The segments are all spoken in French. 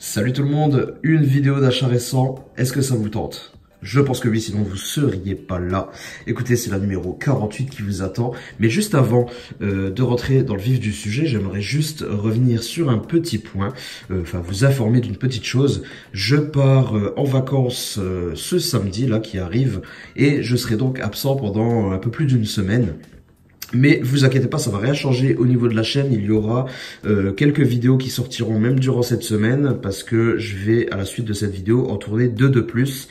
Salut tout le monde, une vidéo d'achat récent, est-ce que ça vous tente? Je pense que oui, sinon vous seriez pas là. Écoutez, c'est la numéro 48 qui vous attend. Mais juste avant de rentrer dans le vif du sujet, j'aimerais juste revenir sur un petit point, vous informer d'une petite chose. Je pars en vacances ce samedi là qui arrive et je serai donc absent pendant un peu plus d'une semaine. Mais vous inquiétez pas, ça va rien changer au niveau de la chaîne. Il y aura quelques vidéos qui sortiront même durant cette semaine parce que je vais à la suite de cette vidéo en tourner deux de plus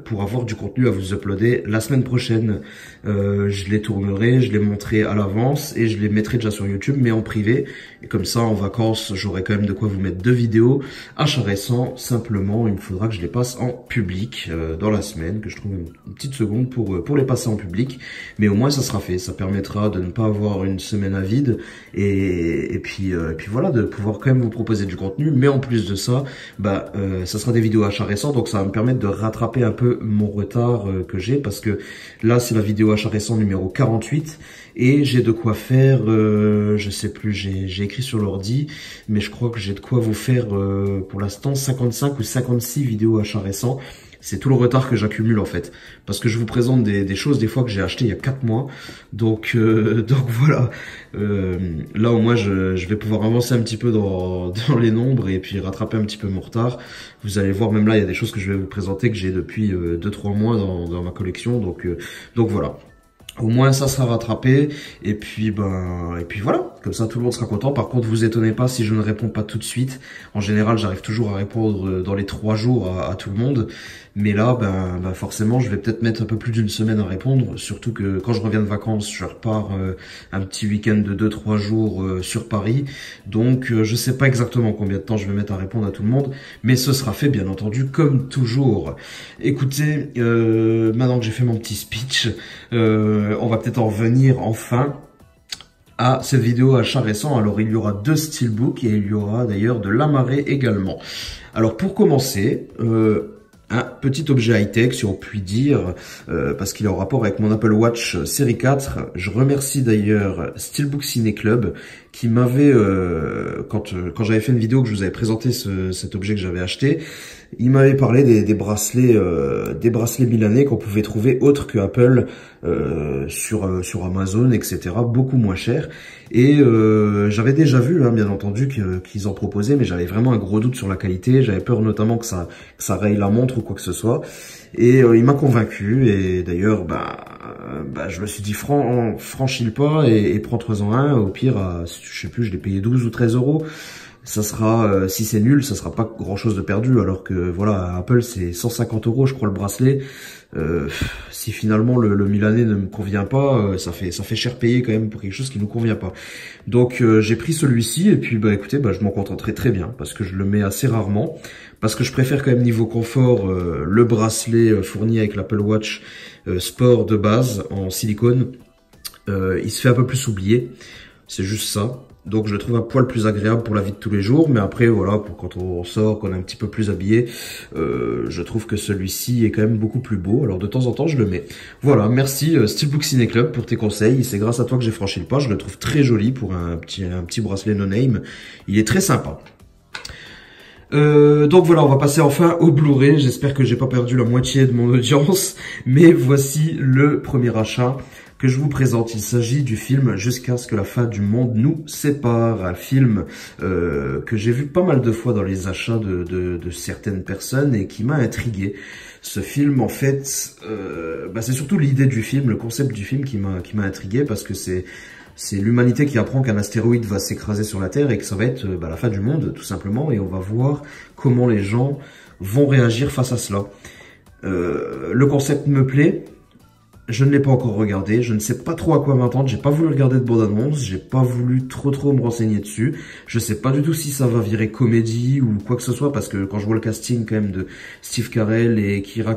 pour avoir du contenu à vous uploader la semaine prochaine. Je les tournerai, je les montrerai à l'avance et je les mettrai déjà sur YouTube mais en privé. Et comme ça en vacances j'aurai quand même de quoi vous mettre deux vidéos. Achat récent, simplement il me faudra que je les passe en public dans la semaine, que je trouve une petite seconde pour les passer en public. Mais au moins ça sera fait, ça permettra de ne pas avoir une semaine à vide et puis voilà, de pouvoir quand même vous proposer du contenu. Mais en plus de ça, ça sera des vidéos achat récents, donc ça va me permettre de rattraper un peu mon retard que j'ai, parce que là c'est la vidéo achat récent numéro 48 et j'ai de quoi faire, je sais plus, j'ai écrit sur l'ordi, mais je crois que j'ai de quoi vous faire pour l'instant 55 ou 56 vidéos achat récents. C'est tout le retard que j'accumule en fait, parce que je vous présente des choses des fois que j'ai achetées il y a 4 mois, donc voilà. Là au moins je vais pouvoir avancer un petit peu dans les nombres et puis rattraper un petit peu mon retard. Vous allez voir, même là il y a des choses que je vais vous présenter que j'ai depuis 2-3 mois dans ma collection, donc voilà. Au moins ça sera rattrapé et puis voilà, comme ça tout le monde sera content. Par contre, vous étonnez pas si je ne réponds pas tout de suite. En général, j'arrive toujours à répondre dans les 3 jours à tout le monde. Mais là, forcément, je vais peut-être mettre un peu plus d'une semaine à répondre. Surtout que quand je reviens de vacances, je repars un petit week-end de 2-3 jours sur Paris. Donc, je sais pas exactement combien de temps je vais mettre à répondre à tout le monde. Mais ce sera fait, bien entendu, comme toujours. Écoutez, maintenant que j'ai fait mon petit speech, on va peut-être en revenir enfin à cette vidéo achat récent. Alors il y aura 2 steelbooks et il y aura d'ailleurs de l'amarré également. Alors pour commencer, un petit objet high-tech si on peut dire, parce qu'il est en rapport avec mon Apple Watch série 4. Je remercie d'ailleurs Steelbook Ciné Club qui m'avait, quand j'avais fait une vidéo que je vous avais présenté cet objet que j'avais acheté, il m'avait parlé des bracelets milanais qu'on pouvait trouver autres que Apple sur Amazon, etc. beaucoup moins cher. Et j'avais déjà vu, bien entendu, qu'ils en proposaient, mais j'avais vraiment un gros doute sur la qualité. J'avais peur notamment que ça raye la montre ou quoi que ce soit. Et il m'a convaincu. Et d'ailleurs, je me suis dit franchis le pas et prends-toi-en un. Au pire, je sais plus, je l'ai payé 12 ou 13 euros. Ça sera, si c'est nul, ça sera pas grand chose de perdu, alors que voilà, Apple c'est 150 euros je crois le bracelet. Si finalement le Milanais ne me convient pas, ça fait cher payer quand même pour quelque chose qui nous convient pas. Donc j'ai pris celui-ci et puis écoutez, je m'en contenterai très bien parce que je le mets assez rarement, parce que je préfère quand même niveau confort le bracelet fourni avec l'Apple Watch Sport de base en silicone. Il se fait un peu plus oublier, c'est juste ça. Donc je le trouve un poil plus agréable pour la vie de tous les jours, mais après voilà, pour quand on sort, qu'on est un petit peu plus habillé, je trouve que celui-ci est quand même beaucoup plus beau. Alors de temps en temps je le mets. Voilà, merci Steelbook Ciné Club pour tes conseils. C'est grâce à toi que j'ai franchi le pas. Je le trouve très joli pour un petit bracelet no name. Il est très sympa. Donc voilà, on va passer enfin au Blu-ray. J'espère que j'ai pas perdu la moitié de mon audience, mais voici le premier achat que je vous présente. Il s'agit du film Jusqu'à ce que la fin du monde nous sépare, un film que j'ai vu pas mal de fois dans les achats de certaines personnes et qui m'a intrigué. Ce film, en fait, c'est surtout l'idée du film, le concept du film qui m'a intrigué, parce que c'est l'humanité qui apprend qu'un astéroïde va s'écraser sur la Terre et que ça va être la fin du monde, tout simplement, et on va voir comment les gens vont réagir face à cela. Le concept me plaît. Je ne l'ai pas encore regardé, je ne sais pas trop à quoi m'attendre, j'ai pas voulu regarder de bande-annonce, j'ai pas voulu trop me renseigner dessus. Je sais pas du tout si ça va virer comédie ou quoi que ce soit, parce que quand je vois le casting quand même de Steve Carell et Keira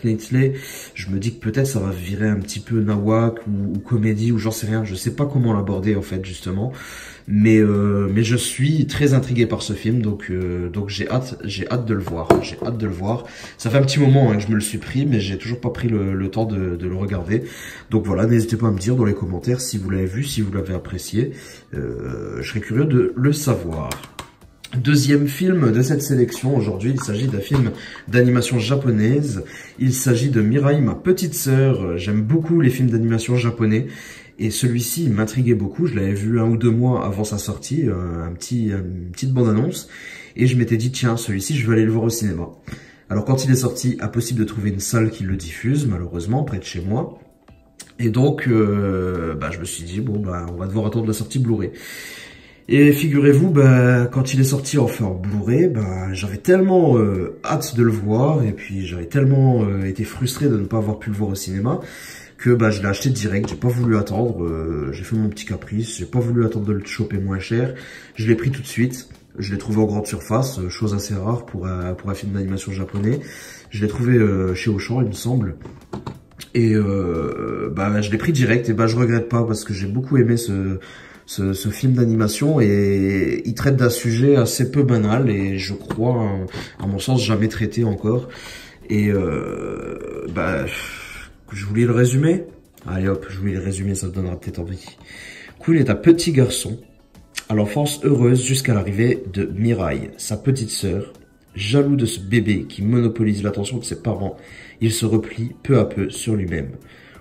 Knightley, je me dis que peut-être ça va virer un petit peu nawak ou comédie ou j'en sais rien, je sais pas comment l'aborder en fait justement. Mais je suis très intrigué par ce film, donc j'ai hâte de le voir. J'ai hâte de le voir. Ça fait un petit moment que je me le suis pris, mais j'ai toujours pas pris le temps de le regarder. Donc voilà, n'hésitez pas à me dire dans les commentaires si vous l'avez vu, si vous l'avez apprécié. Je serais curieux de le savoir. Deuxième film de cette sélection, aujourd'hui il s'agit d'un film d'animation japonaise, il s'agit de Mirai, ma petite sœur. J'aime beaucoup les films d'animation japonais et celui-ci m'intriguait beaucoup, je l'avais vu 1 ou 2 mois avant sa sortie, une petite bande-annonce, et je m'étais dit tiens celui-ci je vais aller le voir au cinéma. Alors quand il est sorti, impossible de trouver une salle qui le diffuse malheureusement près de chez moi, et donc je me suis dit bon on va devoir attendre la sortie Blu-ray. Et figurez-vous, quand il est sorti enfin en Blu-ray, j'avais tellement hâte de le voir, et puis j'avais tellement été frustré de ne pas avoir pu le voir au cinéma, que je l'ai acheté direct, j'ai pas voulu attendre, j'ai fait mon petit caprice, j'ai pas voulu attendre de le choper moins cher, je l'ai pris tout de suite, je l'ai trouvé en grande surface, chose assez rare pour un film d'animation japonais, je l'ai trouvé chez Auchan il me semble, et je l'ai pris direct, et je regrette pas parce que j'ai beaucoup aimé ce film d'animation, et il traite d'un sujet assez peu banal et je crois, à mon sens, jamais traité encore. Et je voulais le résumer. Allez hop, je voulais le résumer, ça te donnera peut-être envie. Kun est un petit garçon à l'enfance heureuse jusqu'à l'arrivée de Mirai, sa petite sœur. Jaloux de ce bébé qui monopolise l'attention de ses parents, il se replie peu à peu sur lui-même.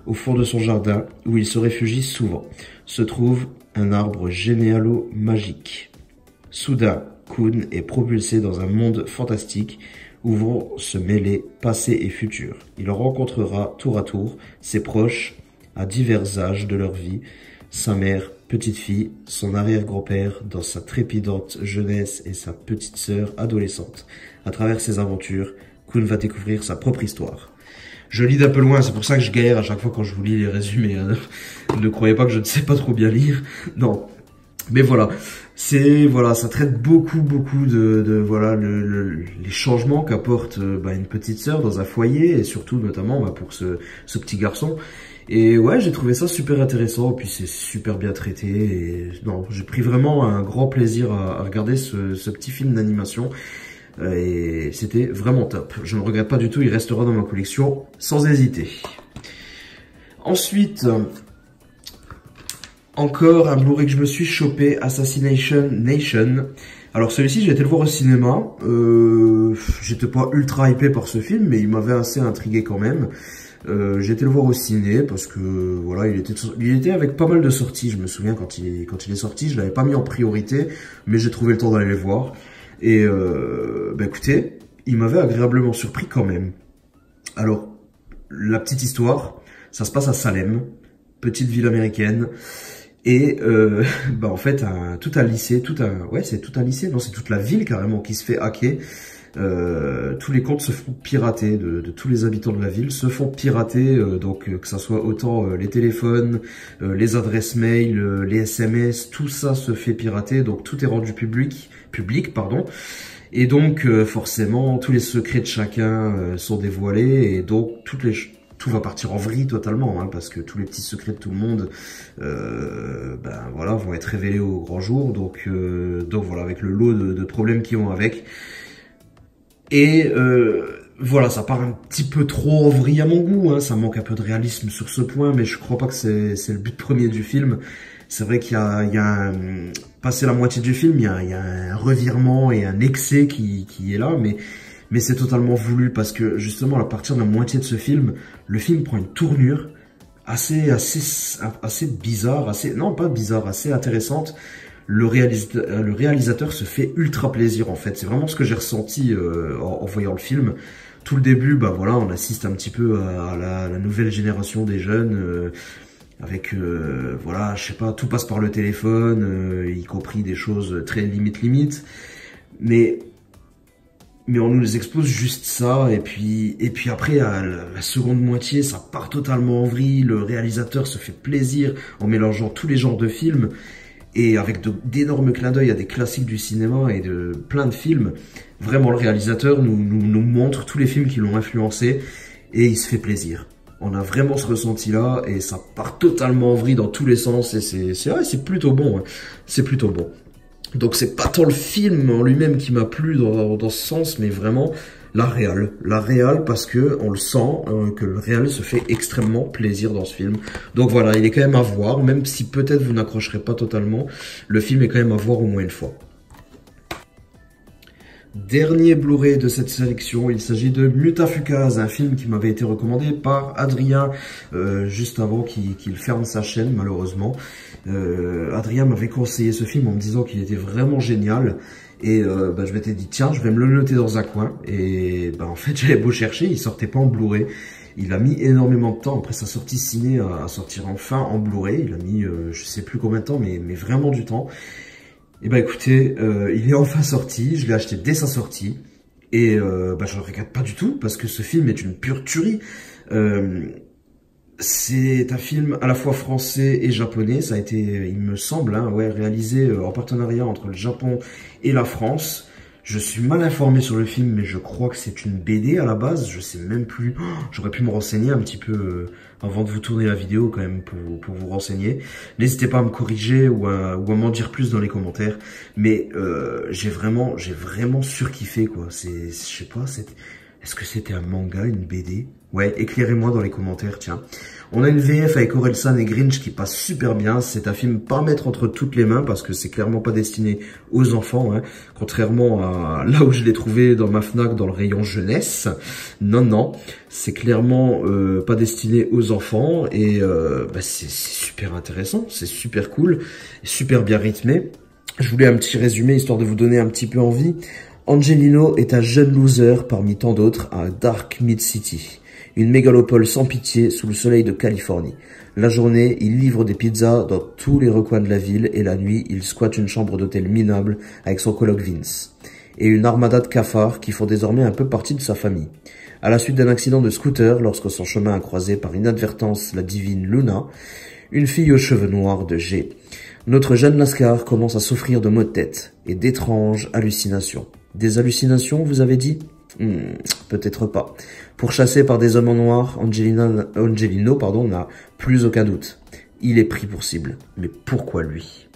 Au fond de son jardin, où il se réfugie souvent, se trouve un arbre généalo-magique. Soudain, Kun est propulsé dans un monde fantastique où vont se mêler passé et futur. Il rencontrera tour à tour ses proches à divers âges de leur vie, sa mère, petite fille, son arrière-grand-père dans sa trépidante jeunesse et sa petite sœur adolescente. À travers ses aventures, Kun va découvrir sa propre histoire. Je lis d'un peu loin, c'est pour ça que je galère à chaque fois quand je vous lis les résumés. Hein. Ne croyez pas que je ne sais pas trop bien lire. Non. Mais voilà. Ça traite beaucoup de les changements qu'apporte une petite sœur dans un foyer, et surtout notamment pour ce petit garçon. Et ouais, j'ai trouvé ça super intéressant, et puis c'est super bien traité, et non, j'ai pris vraiment un grand plaisir à regarder ce petit film d'animation. Et c'était vraiment top. Je ne regrette pas du tout, il restera dans ma collection sans hésiter. Ensuite, encore un Blu-ray que je me suis chopé, Assassination Nation. Alors celui-ci, j'ai été le voir au cinéma. J'étais pas ultra hypé par ce film, mais il m'avait assez intrigué quand même. J'ai été le voir au ciné parce que voilà, il était avec pas mal de sorties. Je me souviens quand il est sorti, je l'avais pas mis en priorité, mais j'ai trouvé le temps d'aller le voir. Et écoutez, il m'avait agréablement surpris quand même. Alors, la petite histoire, ça se passe à Salem, petite ville américaine. Et en fait, tout un lycée, c'est tout un lycée, non, c'est toute la ville carrément qui se fait hacker. Tous les comptes se font pirater, de tous les habitants de la ville se font pirater, que ça soit autant les téléphones, les adresses mail, les SMS, tout ça se fait pirater, donc tout est rendu public, et donc forcément tous les secrets de chacun sont dévoilés, et donc tout va partir en vrille totalement, hein, parce que tous les petits secrets de tout le monde vont être révélés au grand jour, donc voilà, avec le lot de problèmes qu'ils ont avec. Et ça part un petit peu trop en vrille à mon goût, hein. Ça manque un peu de réalisme sur ce point, mais je crois pas que c'est le but premier du film. C'est vrai qu'il y a passé la moitié du film, il y a un revirement et un excès qui est là, mais c'est totalement voulu, parce que justement à partir de la moitié de ce film, le film prend une tournure assez bizarre, assez intéressante. Le réalisateur se fait ultra plaisir en fait. C'est vraiment ce que j'ai ressenti en voyant le film. Tout le début, on assiste un petit peu à la nouvelle génération des jeunes, avec je sais pas, tout passe par le téléphone, y compris des choses très limite. Mais on nous expose juste ça, et puis après, à la seconde moitié, ça part totalement en vrille. Le réalisateur se fait plaisir en mélangeant tous les genres de films, et avec d'énormes clins d'œil à des classiques du cinéma et de plein de films. Vraiment, le réalisateur nous montre tous les films qui l'ont influencé, et il se fait plaisir. On a vraiment ce ressenti-là, et ça part totalement en vrille dans tous les sens, et c'est plutôt bon, hein. C'est plutôt bon. Donc c'est pas tant le film en lui-même qui m'a plu dans ce sens, mais vraiment la réal, parce que on le sent, que le réal se fait extrêmement plaisir dans ce film. Donc voilà, il est quand même à voir, même si peut-être vous n'accrocherez pas totalement, le film est quand même à voir au moins une fois. Dernier Blu-ray de cette sélection, il s'agit de Mutafukaz, un film qui m'avait été recommandé par Adrien juste avant qu'il ferme sa chaîne malheureusement. Adrien m'avait conseillé ce film en me disant qu'il était vraiment génial et je m'étais dit tiens je vais me le noter dans un coin et en fait j'avais beau chercher, il sortait pas en Blu-ray. Il a mis énormément de temps après sa sortie ciné à sortir enfin en Blu-ray. Il a mis je sais plus combien de temps mais vraiment du temps. Et écoutez, il est enfin sorti, je l'ai acheté dès sa sortie et je le regrette pas du tout parce que ce film est une pure tuerie. C'est un film à la fois français et japonais, ça a été, il me semble, réalisé en partenariat entre le Japon et la France. Je suis mal informé sur le film, mais je crois que c'est une BD à la base. Je sais même plus. Oh, j'aurais pu me renseigner un petit peu avant de vous tourner la vidéo quand même pour vous renseigner. N'hésitez pas à me corriger ou à m'en dire plus dans les commentaires. Mais j'ai vraiment surkiffé quoi. Je sais pas. Est-ce que c'était un manga, une BD? Ouais, éclairez-moi dans les commentaires, tiens. On a une VF avec Orelsan et Grinch qui passe super bien. C'est un film pas à mettre entre toutes les mains parce que c'est clairement pas destiné aux enfants, contrairement à là où je l'ai trouvé dans ma Fnac dans le rayon jeunesse. Non, c'est clairement pas destiné aux enfants et c'est super intéressant, c'est super cool, super bien rythmé. Je voulais un petit résumé histoire de vous donner un petit peu envie. Angelino est un jeune loser parmi tant d'autres à Dark Mid City, une mégalopole sans pitié sous le soleil de Californie. La journée, il livre des pizzas dans tous les recoins de la ville et la nuit, il squatte une chambre d'hôtel minable avec son coloc Vince et une armada de cafards qui font désormais un peu partie de sa famille. À la suite d'un accident de scooter, lorsque son chemin a croisé par inadvertance la divine Luna, une fille aux cheveux noirs de G, notre jeune Lascar commence à souffrir de maux de tête et d'étranges hallucinations. Des hallucinations, vous avez dit? Peut-être pas. Pourchassé par des hommes en noir, Angelino n'a plus aucun doute. Il est pris pour cible. Mais pourquoi lui?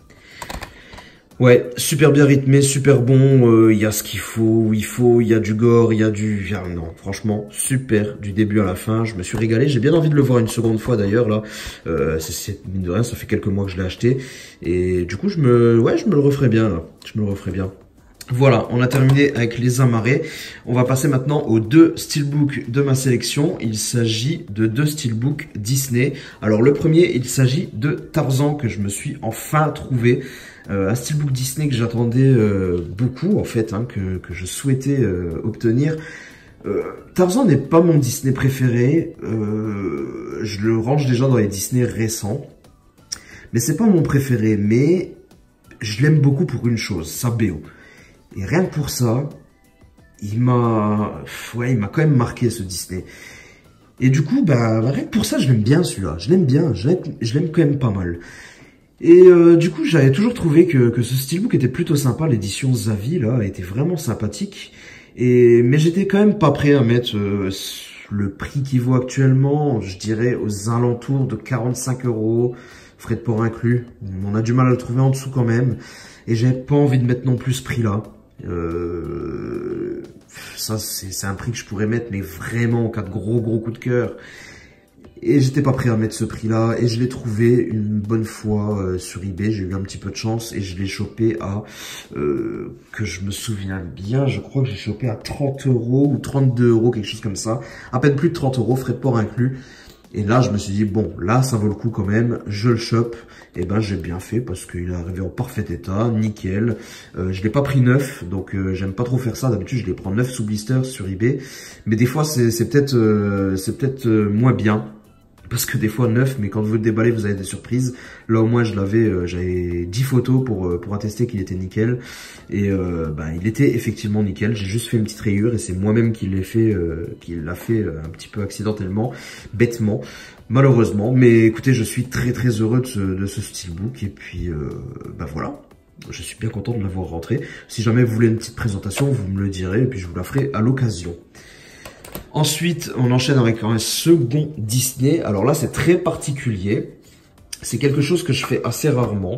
Ouais, super bien rythmé, super bon, il y a ce qu'il faut, il y a du gore, il y a du... non, franchement, super, du début à la fin, je me suis régalé, j'ai bien envie de le voir une seconde fois d'ailleurs, là, mine de rien, ça fait quelques mois que je l'ai acheté, et du coup, je me le referai bien, là, Voilà, on a terminé avec les amarrés. On va passer maintenant aux deux steelbooks de ma sélection. Il s'agit de deux steelbooks Disney. Alors le premier, il s'agit de Tarzan que je me suis enfin trouvé. Un steelbook Disney que j'attendais beaucoup en fait, que je souhaitais obtenir. Tarzan n'est pas mon Disney préféré. Je le range déjà dans les Disney récents. Mais c'est pas mon préféré. Mais je l'aime beaucoup pour une chose, sa BO. Et rien que pour ça, il m'a quand même marqué ce Disney. Et du coup, rien que pour ça, je l'aime bien celui-là. Je l'aime bien, je l'aime quand même pas mal. Et du coup, j'avais toujours trouvé que ce steelbook était plutôt sympa. L'édition Zavi, là, était vraiment sympathique. Mais j'étais quand même pas prêt à mettre le prix qu'il vaut actuellement. Je dirais aux alentours de 45 €, frais de port inclus. On a du mal à le trouver en dessous quand même. Et j'avais pas envie de mettre non plus ce prix-là. Ça c'est un prix que je pourrais mettre mais vraiment en cas de gros coup de cœur et j'étais pas prêt à mettre ce prix là et je l'ai trouvé une bonne fois sur eBay. J'ai eu un petit peu de chance et je l'ai chopé à que je me souviens bien, je crois que j'ai chopé à 30 € ou 32 €, quelque chose comme ça, à peine plus de 30 €, frais de port inclus. Et là, je me suis dit, bon, là, ça vaut le coup quand même, je le chope. Et j'ai bien fait parce qu'il est arrivé en parfait état, nickel. Je l'ai pas pris neuf, donc j'aime pas trop faire ça. D'habitude, je les prends neuf sous blister sur eBay. Mais des fois, c'est peut-être moins bien. Parce que des fois, neuf, mais quand vous le déballez, vous avez des surprises. Là, au moins, j'avais 10 photos pour attester qu'il était nickel. Et il était effectivement nickel. J'ai juste fait une petite rayure et c'est moi-même qui l'a fait un petit peu accidentellement, bêtement, malheureusement. Mais écoutez, je suis très heureux de ce steelbook. Et puis, voilà. Je suis bien content de l'avoir rentré. Si jamais vous voulez une petite présentation, vous me le direz et puis je vous la ferai à l'occasion. Ensuite, on enchaîne avec un second Disney. Alors là, c'est très particulier. C'est quelque chose que je fais assez rarement.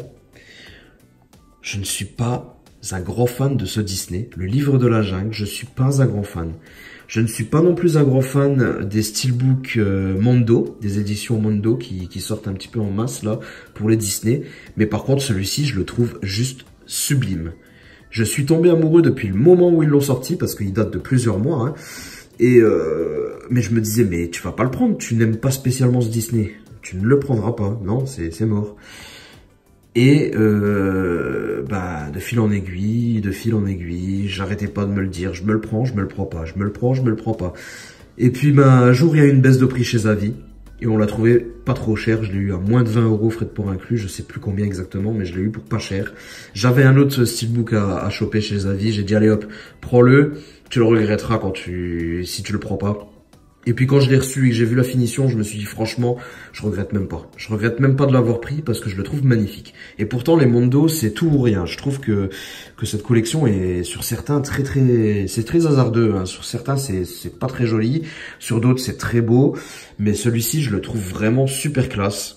Je ne suis pas un grand fan de ce Disney. Le Livre de la Jungle, je ne suis pas un grand fan. Je ne suis pas non plus un grand fan des steelbooks Mondo, des éditions Mondo qui sortent un petit peu en masse là pour les Disney. Mais par contre, celui-ci, je le trouve juste sublime. Je suis tombé amoureux depuis le moment où ils l'ont sorti, parce qu'il date de plusieurs mois. Hein. Mais je me disais, mais tu vas pas le prendre, tu n'aimes pas spécialement ce Disney. Tu ne le prendras pas, non, c'est mort. Et de fil en aiguille, j'arrêtais pas de me le dire, je me le prends, je me le prends pas, je me le prends, je me le prends pas. Et puis un jour il y a eu une baisse de prix chez Zavi, et on l'a trouvé pas trop cher, je l'ai eu à moins de 20 €, frais de port inclus, je sais plus combien exactement, mais je l'ai eu pour pas cher. J'avais un autre steelbook à choper chez Zavi, j'ai dit allez hop, prends-le, tu le regretteras si tu le prends pas. Et puis quand je l'ai reçu et que j'ai vu la finition, je me suis dit franchement, je regrette même pas. Je regrette même pas de l'avoir pris parce que je le trouve magnifique. Et pourtant les Mondo, c'est tout ou rien. Je trouve que cette collection est sur certains c'est très hasardeux. Hein. Sur certains c'est pas très joli, sur d'autres c'est très beau. Mais celui-ci, je le trouve vraiment super classe,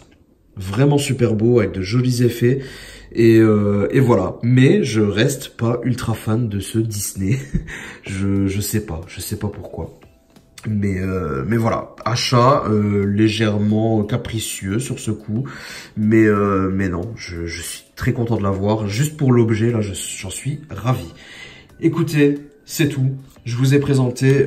vraiment super beau avec de jolis effets. Et voilà. Mais je reste pas ultra fan de ce Disney. je sais pas pourquoi. Mais voilà, achat légèrement capricieux sur ce coup, mais non, je suis très content de l'avoir, juste pour l'objet là, j'en suis ravi. Écoutez, c'est tout. Je vous ai présenté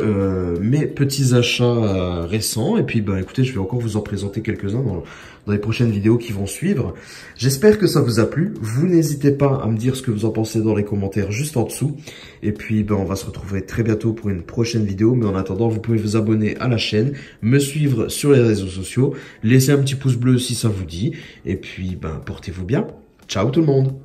mes petits achats récents et puis écoutez, je vais encore vous en présenter quelques-uns dans les prochaines vidéos qui vont suivre. J'espère que ça vous a plu. Vous n'hésitez pas à me dire ce que vous en pensez dans les commentaires juste en dessous. Et puis on va se retrouver très bientôt pour une prochaine vidéo. Mais en attendant, vous pouvez vous abonner à la chaîne, me suivre sur les réseaux sociaux, laisser un petit pouce bleu si ça vous dit. Et puis portez-vous bien. Ciao tout le monde.